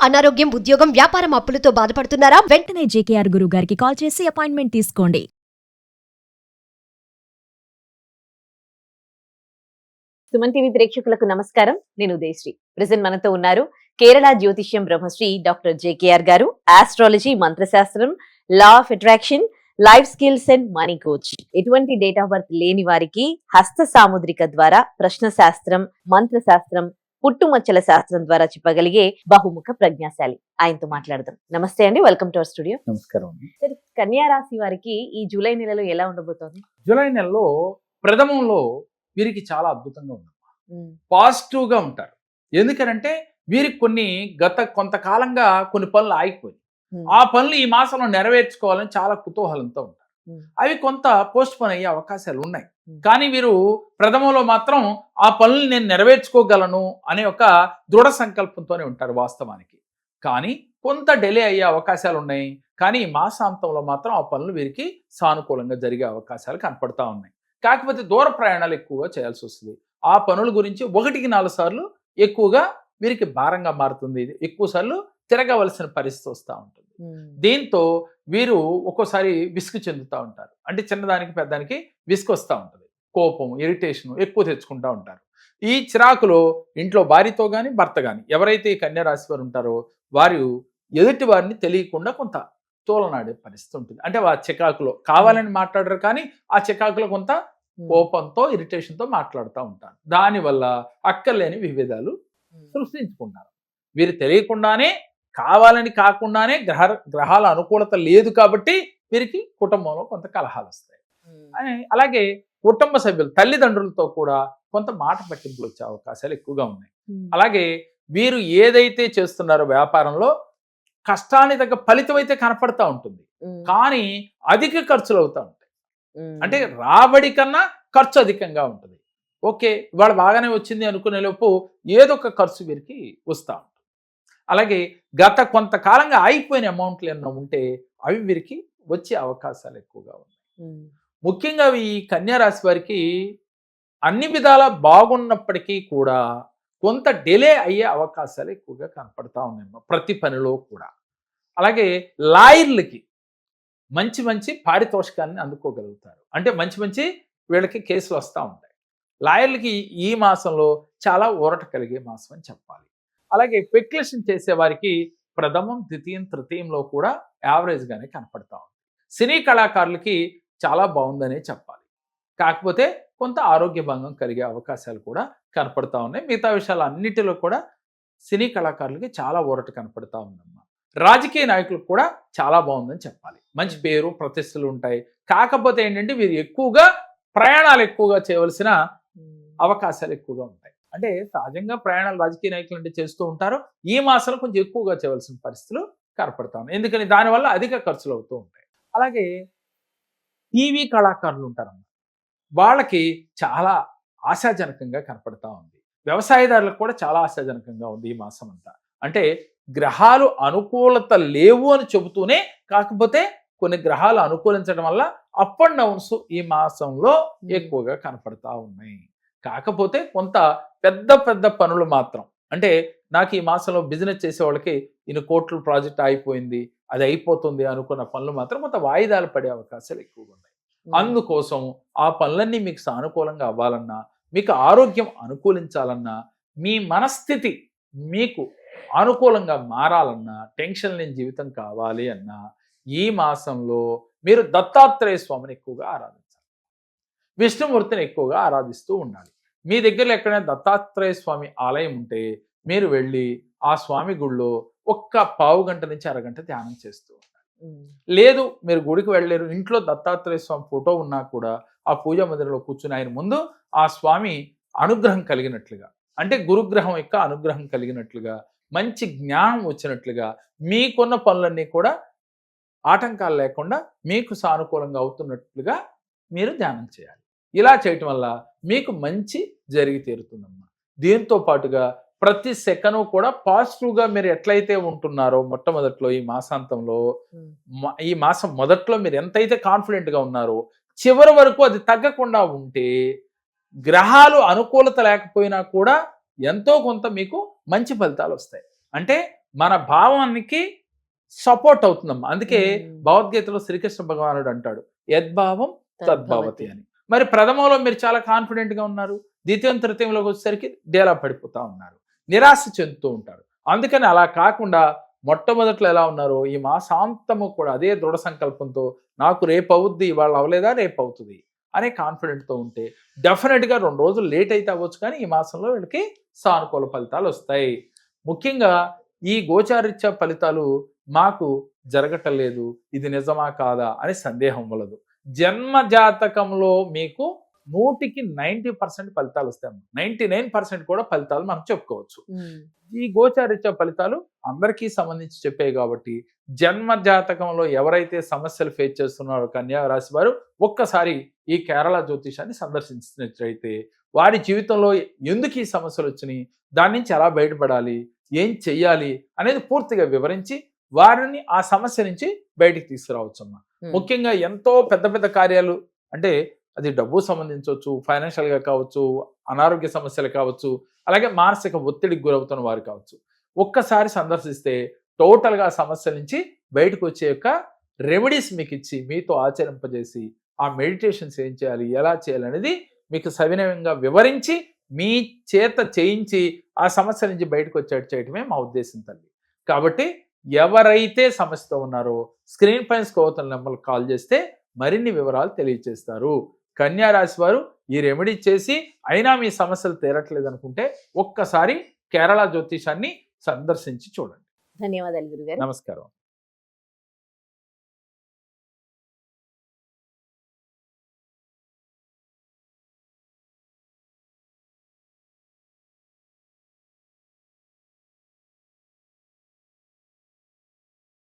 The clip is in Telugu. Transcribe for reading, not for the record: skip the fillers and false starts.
అనారోగ్యం, ఉద్యోగం, వ్యాపారం అప్పులతో బాధపడుతున్నారా? వెంటనే జేకేఆర్ గురువు గారికి కాల్ చేసి అపాయింట్మెంట్ తీసుకోండి. సుమన్ టీవీ ప్రేక్షకులకు నమస్కారం. నేను ఉదయశ్రీ. ప్రెజెంట్ మనతో ఉన్నారు కేరళ జ్యోతిష్యం Brahmasri doctor JKR garu. Astrology, మంత్రశాస్త్రం, law of attraction, life skills and money coach. ఎటువంటి డేట్ ఆఫ్ బర్త్ లేని వారికి హస్త సాముద్రిక ద్వారా ప్రశ్న శాస్త్రం, మంత్రశాస్త్రం, పుట్టుమచ్చల శాస్త్రం ద్వారా చెప్పగలిగే బహుముఖ ప్రజ్ఞాశాలి. ఆయనతో మాట్లాడదాం. నమస్తే అండి, వెల్కమ్ టు అవర్ స్టూడియో. నమస్కారం. సార్, కన్యా రాశి వారికి ఈ జూలై నెలలో ఎలా ఉండబోతోంది? జూలై నెలలో ప్రథమంలో వీరికి చాలా అద్భుతంగా ఉందమ్మా. పాజిటివ్ గా ఉంటారు. ఎందుకనంటే వీరికి గత కొంతకాలంగా కొన్ని పనులు ఆగిపోయి ఆ పనులు ఈ మాసంలో నెరవేర్చుకోవాలని చాలా కుతూహలంతో ఉంటారు. అవి కొంత పోస్ట్ పోన్ అయ్యే అవకాశాలు ఉన్నాయి. కానీ వీరు ప్రథమంలో మాత్రం ఆ పనులు నేను నెరవేర్చుకోగలను అనే ఒక దృఢ సంకల్పంతోనే ఉంటారు వాస్తవానికి. కానీ కొంత డిలే అయ్యే అవకాశాలు ఉన్నాయి. కానీ ఈ మాసాంతంలో మాత్రం ఆ పనులు వీరికి సానుకూలంగా జరిగే అవకాశాలు కనపడతా ఉన్నాయి. కాకపోతే దూర ప్రయాణాలు ఎక్కువగా చేయాల్సి వస్తుంది. ఆ పనుల గురించి 1-4 సార్లు ఎక్కువగా వీరికి భారంగా మారుతుంది. ఎక్కువ సార్లు తిరగవలసిన పరిస్థితి వస్తూ ఉంటుంది. దీంతో వీరు ఒక్కోసారి విసుగు చెందుతూ ఉంటారు. అంటే చిన్నదానికి పెద్దానికి విసుగు వస్తూ ఉంటుంది. కోపం, ఇరిటేషన్ ఎక్కువ తెచ్చుకుంటూ ఉంటారు. ఈ చిరాకులో ఇంట్లో భార్యతో కానీ భర్త కానీ ఎవరైతే ఈ కన్యా రాశి వారు ఉంటారో వారు ఎదుటి వారిని తెలియకుండా కొంత తోలనాడే పరిస్థితి ఉంటుంది. అంటే ఆ చికాకులో కావాలని మాట్లాడరు, కానీ ఆ చికాకులో కొంత కోపంతో, ఇరిటేషన్తో మాట్లాడుతూ ఉంటారు. దానివల్ల అక్కర్లేని విభేదాలు సృష్టించుకుంటారు. వీరు తెలియకుండానే, కావాలని కాకుండానే గ్రహాల అనుకూలత లేదు కాబట్టి వీరికి కుటుంబంలో కొంత కలహాలు వస్తాయి. అలాగే కుటుంబ సభ్యులు, తల్లిదండ్రులతో కూడా కొంత మాట పట్టింపులు వచ్చే అవకాశాలు ఎక్కువగా ఉన్నాయి. అలాగే వీరు ఏదైతే చేస్తున్నారో వ్యాపారంలో కష్టానికి తగ్గ ఫలితం అయితే కనపడతా ఉంటుంది, కానీ అధిక ఖర్చులు అవుతూ ఉంటాయి. అంటే రాబడి కన్నా ఖర్చు అధికంగా ఉంటుంది. ఓకే, ఇవాళ బాగానే వచ్చింది అనుకునే లోపు ఏదో ఒక ఖర్చు వీరికి వస్తూ ఉంటుంది. అలాగే గత కొంతకాలంగా ఆగిపోయిన అమౌంట్లు ఏమన్నా ఉంటే అవి వీరికి వచ్చే అవకాశాలు ఎక్కువగా ఉన్నాయి. ముఖ్యంగా ఈ కన్యా రాశి వారికి అన్ని విధాల బాగున్నప్పటికీ కూడా కొంత డిలే అయ్యే అవకాశాలు ఎక్కువగా కనపడతా ఉన్నాయి ప్రతి పనిలో కూడా. అలాగే లాయర్లకి మంచి మంచి పారితోషికాన్ని అందుకోగలుగుతారు. అంటే మంచి మంచి వీళ్ళకి కేసులు వస్తూ ఉంటాయి. లాయర్లకి ఈ మాసంలో చాలా ఊరట కలిగే మాసం అని చెప్పాలి. అలాగే స్పెక్యులేషన్ చేసే వారికి ప్రథమం, ద్వితీయం, తృతీయంలో కూడా యావరేజ్గానే కనపడతా ఉంది. సినీ కళాకారులకి చాలా బాగుందనే చెప్పాలి. కాకపోతే కొంత ఆరోగ్య భంగం కలిగే అవకాశాలు కూడా కనపడతా ఉన్నాయి. మిగతా విషయాలు అన్నిటిలో కూడా సినీ కళాకారులకి చాలా ఊరట కనపడతా ఉందమ్మా. రాజకీయ నాయకులకు కూడా చాలా బాగుందని చెప్పాలి. మంచి పేరు, ప్రతిష్టలు ఉంటాయి. కాకపోతే ఏంటంటే వీరు ఎక్కువగా ప్రయాణాలు ఎక్కువగా చేయవలసిన అవకాశాలు ఎక్కువగా ఉంటాయి. అంటే సహజంగా ప్రయాణాలు రాజకీయ నాయకులు అంటే చేస్తూ ఉంటారు. ఈ మాసంలో కొంచెం ఎక్కువగా చేయవలసిన పరిస్థితులు కనపడతా ఉన్నాయి. ఎందుకని దానివల్ల అధిక ఖర్చులు అవుతూ ఉంటాయి. అలాగే టీవీ కళాకారులు ఉంటారన్నమాట. వాళ్ళకి చాలా ఆశాజనకంగా కనపడతా ఉంది. వ్యవసాయదారులకు కూడా చాలా ఆశాజనకంగా ఉంది ఈ మాసం అంతా. అంటే గ్రహాలు అనుకూలత లేవు అని చెబుతూనే, కాకపోతే కొన్ని గ్రహాలు అనుకూలించడం వల్ల అప్ అండ్ డౌన్స్ ఈ మాసంలో ఎక్కువగా కనపడతా ఉన్నాయి. కాకపోతే కొంత పెద్ద పెద్ద పనులు మాత్రం, అంటే నాకు ఈ మాసంలో బిజినెస్ చేసే వాళ్ళకి ఇన్ని కోట్ల ప్రాజెక్ట్ అయిపోయింది, అది అయిపోతుంది అనుకున్న పనులు మాత్రం కొంత వాయిదాలు పడే అవకాశాలు ఎక్కువగా ఉన్నాయి. అందుకోసం ఆ పనులన్నీ మీకు సానుకూలంగా అవ్వాలన్నా, మీకు ఆరోగ్యం అనుకూలించాలన్నా, మీ మనస్థితి మీకు అనుకూలంగా మారాలన్నా, టెన్షన్ లేని జీవితం కావాలి అన్నా ఈ మాసంలో మీరు దత్తాత్రేయ స్వామిని ఎక్కువగా ఆరాధించాలి. విష్ణుమూర్తిని ఎక్కువగా ఆరాధిస్తూ ఉండాలి. మీ దగ్గరలో ఎక్కడైనా దత్తాత్రేయ స్వామి ఆలయం ఉంటే మీరు వెళ్ళి ఆ స్వామి గుళ్ళో ఒక్క పావు గంట నుంచి అరగంట ధ్యానం చేస్తూ ఉండాలి. లేదు మీరు గుడికి వెళ్ళలేరు, ఇంట్లో దత్తాత్రేయ స్వామి ఫోటో ఉన్నా కూడా ఆ పూజా మందిరంలో కూర్చుని ఆయన ముందు ఆ స్వామి అనుగ్రహం కలిగినట్లుగా, అంటే గురుగ్రహం యొక్క అనుగ్రహం కలిగినట్లుగా, మంచి జ్ఞానం వచ్చినట్లుగా, మీకున్న పనులన్నీ కూడా ఆటంకాలు లేకుండా మీకు సానుకూలంగా అవుతున్నట్లుగా మీరు ధ్యానం చేయాలి. ఇలా చేయటం వల్ల మీకు మంచి జరిగి తీరుతుందమ్మా. దీంతో పాటుగా ప్రతి సెకను కూడా పాజిటివ్గా మీరు ఎట్లయితే ఉంటున్నారో మొట్టమొదట్లో ఈ మాసాంతంలో, ఈ మాసం మొదట్లో మీరు ఎంతైతే కాన్ఫిడెంట్గా ఉన్నారో చివరి వరకు అది తగ్గకుండా ఉంటే గ్రహాలు అనుకూలత లేకపోయినా కూడా ఎంతో కొంత మీకు మంచి ఫలితాలు వస్తాయి. అంటే మన భావానికి సపోర్ట్ అవుతుందమ్మా. అందుకే మ్మ్. భగవద్గీతలో శ్రీకృష్ణ భగవానుడు అంటాడు, యద్భావం తద్భవతి అని. మరి ప్రథమంలో మీరు చాలా కాన్ఫిడెంట్ గా ఉన్నారు, ద్వితీయం తృతీయంలోకి వచ్చేసరికి డేలా పడిపోతా ఉన్నారు, నిరాశ చెందుతూ ఉంటారు. అందుకని అలా కాకుండా మొట్టమొదట్లో ఎలా ఉన్నారో ఈ మాసాంతము కూడా అదే దృఢ సంకల్పంతో నాకు రేపు అవుద్ది, ఇవాళ అవ్వలేదా రేపు అవుతుంది అనే కాన్ఫిడెంట్తో ఉంటే డెఫినెట్గా 2 రోజులు లేట్ అయితే అవ్వచ్చు, కానీ ఈ మాసంలో వీళ్ళకి సానుకూల ఫలితాలు వస్తాయి. ముఖ్యంగా ఈ గోచారిత్య ఫలితాలు మాకు జరగటం లేదు, ఇది నిజమా కాదా అని సందేహం వలదు. జన్మ జాతకంలో మీకు 100కి 90% ఫలితాలు వస్తాయి, 99% కూడా ఫలితాలు మనం చెప్పుకోవచ్చు. ఈ గోచారిత్య ఫలితాలు అందరికీ సంబంధించి చెప్పాయి కాబట్టి జన్మ జాతకంలో ఎవరైతే సమస్యలు ఫేస్ చేస్తున్నారో కన్యా రాశి వారు ఒక్కసారి ఈ కేరళ జ్యోతిషాన్ని సందర్శించినట్లయితే వారి జీవితంలో ఎందుకు ఈ సమస్యలు వచ్చినాయి, దాని నుంచి ఎలా బయటపడాలి, ఏం చెయ్యాలి అనేది పూర్తిగా వివరించి వారిని ఆ సమస్య నుంచి బయటికి తీసుకురావచ్చమ్మా. ముఖ్యంగా ఎంతో పెద్ద పెద్ద కార్యాలు, అంటే అది డబ్బు సంబంధించవచ్చు, ఫైనాన్షియల్గా కావచ్చు, అనారోగ్య సమస్యలు కావచ్చు, అలాగే మానసిక ఒత్తిడికి గురవుతున్న వారు కావచ్చు, ఒక్కసారి సందర్శిస్తే టోటల్గా ఆ సమస్య నుంచి బయటకు వచ్చే యొక్క రెమెడీస్ మీకు ఇచ్చి మీతో ఆచరింపజేసి ఆ మెడిటేషన్స్ ఏం చేయాలి, ఎలా చేయాలి అనేది మీకు సవినయంగా వివరించి మీ చేత చేయించి ఆ సమస్య నుంచి బయటకు వచ్చేట్టు చేయటమే మా ఉద్దేశం తల్లి. కాబట్టి ఎవరైతే సమస్యతో ఉన్నారో స్క్రీన్ పైన స్కోవతల నెంబర్కి కాల్ చేస్తే మరిన్ని వివరాలు తెలియజేస్తారు. కన్యా రాశి వారు ఈ రెమెడీ చేసి అయినా మీ సమస్యలు తీరట్లేదు అనుకుంటే ఒక్కసారి కేరళ జ్యోతిషాన్ని సందర్శించి చూడండి. ధన్యవాదాలు గురుగారు. నమస్కారం.